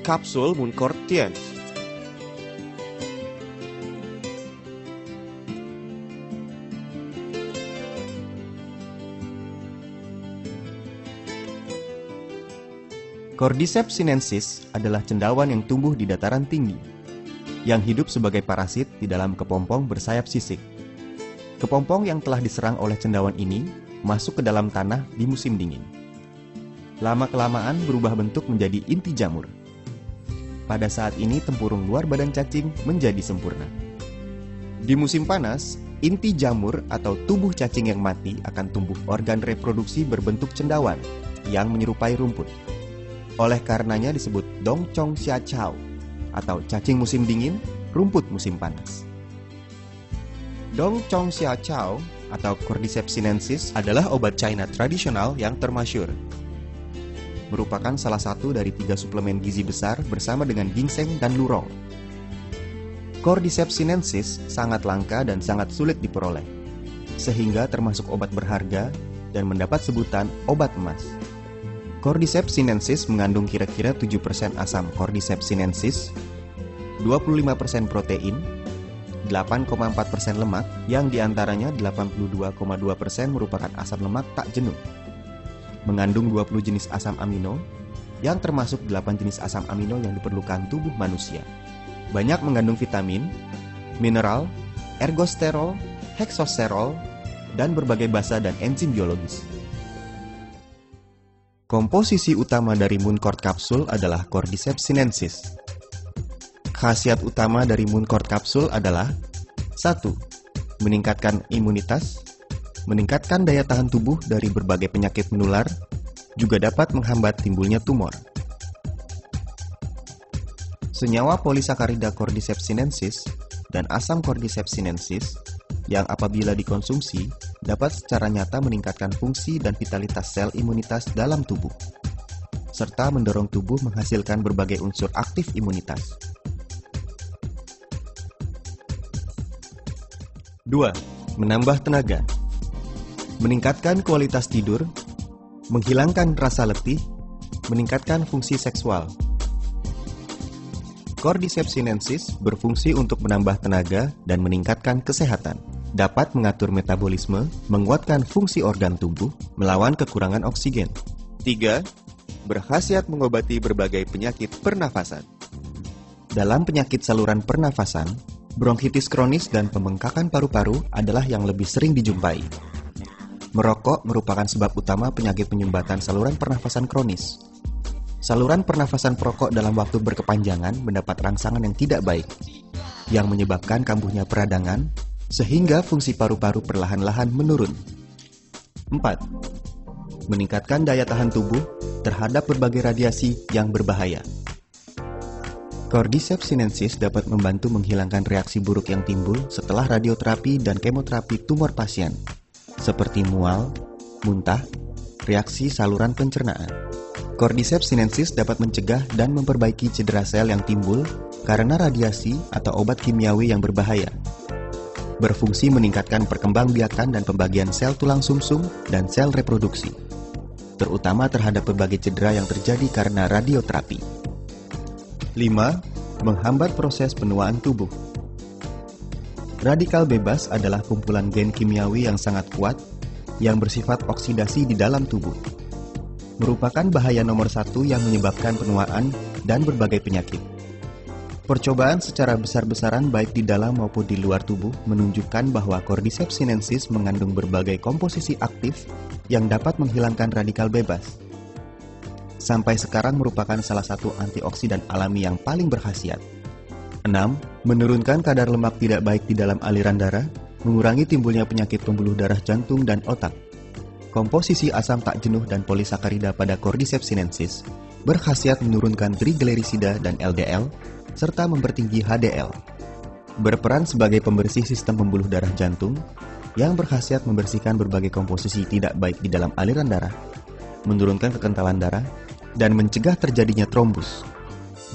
Kapsul Muncort Tien. Cordyceps sinensis adalah cendawan yang tumbuh di dataran tinggi, yang hidup sebagai parasit di dalam kepompong bersayap sisik. Kepompong yang telah diserang oleh cendawan ini masuk ke dalam tanah di musim dingin. Lama-kelamaan berubah bentuk menjadi inti jamur. Pada saat ini tempurung luar badan cacing menjadi sempurna. Di musim panas, inti jamur atau tubuh cacing yang mati akan tumbuh organ reproduksi berbentuk cendawan yang menyerupai rumput. Oleh karenanya disebut Dong Chong Xia Chow atau cacing musim dingin, rumput musim panas. Dong Chong Xia Chow atau Cordyceps sinensis adalah obat China tradisional yang termasyur. Merupakan salah satu dari 3 suplemen gizi besar bersama dengan ginseng dan lurong. Cordyceps sinensis sangat langka dan sangat sulit diperoleh, sehingga termasuk obat berharga dan mendapat sebutan obat emas. Cordyceps sinensis mengandung kira-kira 7% asam Cordyceps sinensis, 25% protein, 8,4% lemak, yang diantaranya 82,2% merupakan asam lemak tak jenuh. Mengandung 20 jenis asam amino, yang termasuk 8 jenis asam amino yang diperlukan tubuh manusia. Banyak mengandung vitamin, mineral, ergosterol, heksosterol, dan berbagai basa dan enzim biologis. Komposisi utama dari Muncort kapsul adalah Cordyceps sinensis. Khasiat utama dari Muncort kapsul adalah 1. Meningkatkan imunitas, meningkatkan daya tahan tubuh dari berbagai penyakit menular, juga dapat menghambat timbulnya tumor. Senyawa polisakarida Cordyceps sinensis dan asam Cordyceps sinensis yang apabila dikonsumsi dapat secara nyata meningkatkan fungsi dan vitalitas sel imunitas dalam tubuh, serta mendorong tubuh menghasilkan berbagai unsur aktif imunitas. 2. Menambah tenaga, meningkatkan kualitas tidur, menghilangkan rasa letih, meningkatkan fungsi seksual. Cordyceps sinensis berfungsi untuk menambah tenaga dan meningkatkan kesehatan. Dapat mengatur metabolisme, menguatkan fungsi organ tubuh, melawan kekurangan oksigen. 3. Berkhasiat mengobati berbagai penyakit pernafasan. Dalam penyakit saluran pernafasan, bronkitis kronis dan pembengkakan paru-paru adalah yang lebih sering dijumpai. Merokok merupakan sebab utama penyakit penyumbatan saluran pernafasan kronis. Saluran pernafasan perokok dalam waktu berkepanjangan mendapat rangsangan yang tidak baik, yang menyebabkan kambuhnya peradangan, sehingga fungsi paru-paru perlahan-lahan menurun. 4. Meningkatkan daya tahan tubuh terhadap berbagai radiasi yang berbahaya. Cordyceps sinensis dapat membantu menghilangkan reaksi buruk yang timbul setelah radioterapi dan kemoterapi tumor pasien, seperti mual, muntah, reaksi saluran pencernaan. Cordyceps sinensis dapat mencegah dan memperbaiki cedera sel yang timbul karena radiasi atau obat kimiawi yang berbahaya. Berfungsi meningkatkan perkembangbiakan dan pembagian sel tulang sumsum dan sel reproduksi, terutama terhadap berbagai cedera yang terjadi karena radioterapi. 5. Menghambat proses penuaan tubuh. Radikal bebas adalah kumpulan gen kimiawi yang sangat kuat yang bersifat oksidasi di dalam tubuh. Merupakan bahaya nomor 1 yang menyebabkan penuaan dan berbagai penyakit. Percobaan secara besar-besaran baik di dalam maupun di luar tubuh menunjukkan bahwa Cordyceps sinensis mengandung berbagai komposisi aktif yang dapat menghilangkan radikal bebas. Sampai sekarang merupakan salah satu antioksidan alami yang paling berkhasiat. 6. Menurunkan kadar lemak tidak baik di dalam aliran darah, mengurangi timbulnya penyakit pembuluh darah jantung dan otak. Komposisi asam tak jenuh dan polisakarida pada Cordyceps sinensis berkhasiat menurunkan triglycerida dan LDL, serta mempertinggi HDL. Berperan sebagai pembersih sistem pembuluh darah jantung yang berkhasiat membersihkan berbagai komposisi tidak baik di dalam aliran darah, menurunkan kekentalan darah, dan mencegah terjadinya trombus.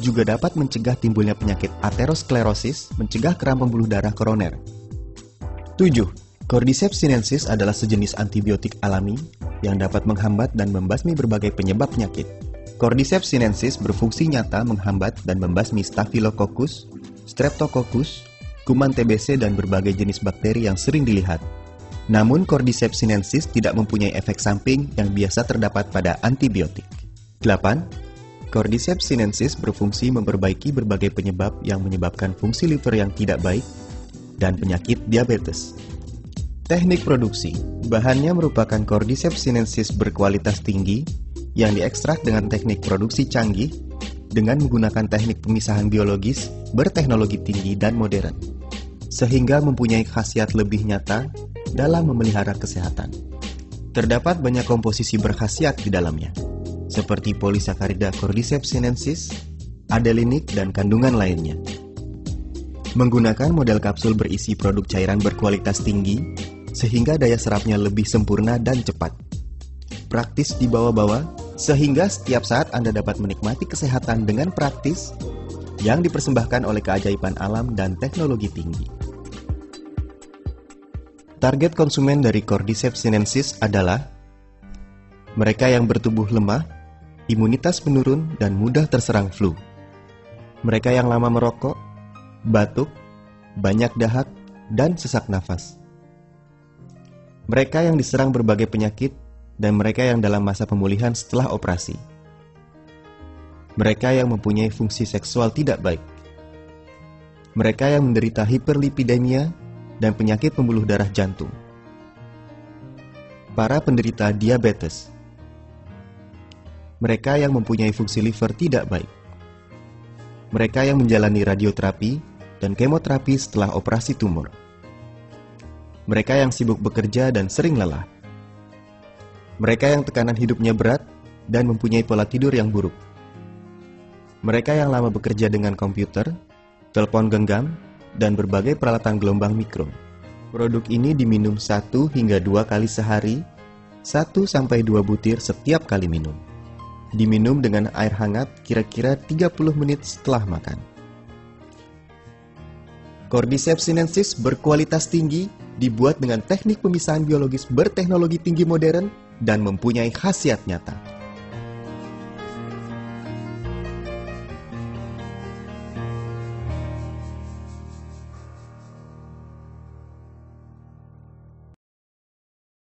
Juga dapat mencegah timbulnya penyakit aterosklerosis, mencegah keram pembuluh darah koroner. 7. Cordyceps sinensis adalah sejenis antibiotik alami yang dapat menghambat dan membasmi berbagai penyebab penyakit. Cordyceps sinensis berfungsi nyata menghambat dan membasmi Staphylococcus, Streptococcus, kuman TBC dan berbagai jenis bakteri yang sering dilihat. Namun Cordyceps sinensis tidak mempunyai efek samping yang biasa terdapat pada antibiotik. 8. Cordyceps sinensis berfungsi memperbaiki berbagai penyebab yang menyebabkan fungsi liver yang tidak baik dan penyakit diabetes. Teknik produksi. Bahannya merupakan Cordyceps sinensis berkualitas tinggi yang diekstrak dengan teknik produksi canggih dengan menggunakan teknik pemisahan biologis berteknologi tinggi dan modern, sehingga mempunyai khasiat lebih nyata dalam memelihara kesehatan. Terdapat banyak komposisi berkhasiat di dalamnya, seperti polisakarida Cordyceps sinensis, adelinik, dan kandungan lainnya. Menggunakan model kapsul berisi produk cairan berkualitas tinggi, sehingga daya serapnya lebih sempurna dan cepat. Praktis dibawa-bawa, sehingga setiap saat Anda dapat menikmati kesehatan dengan praktis yang dipersembahkan oleh keajaiban alam dan teknologi tinggi. Target konsumen dari Cordyceps sinensis adalah mereka yang bertubuh lemah, imunitas menurun, dan mudah terserang flu. Mereka yang lama merokok, batuk, banyak dahak, dan sesak nafas. Mereka yang diserang berbagai penyakit, dan mereka yang dalam masa pemulihan setelah operasi. Mereka yang mempunyai fungsi seksual tidak baik. Mereka yang menderita hiperlipidemia dan penyakit pembuluh darah jantung. Para penderita diabetes. Mereka yang mempunyai fungsi liver tidak baik. Mereka yang menjalani radioterapi dan kemoterapi setelah operasi tumor. Mereka yang sibuk bekerja dan sering lelah. Mereka yang tekanan hidupnya berat dan mempunyai pola tidur yang buruk. Mereka yang lama bekerja dengan komputer, telepon genggam, dan berbagai peralatan gelombang mikro. Produk ini diminum 1 hingga 2 kali sehari, 1 sampai 2 butir setiap kali minum. Diminum dengan air hangat kira-kira 30 menit setelah makan. Cordyceps sinensis berkualitas tinggi, dibuat dengan teknik pemisahan biologis berteknologi tinggi modern, dan mempunyai khasiat nyata.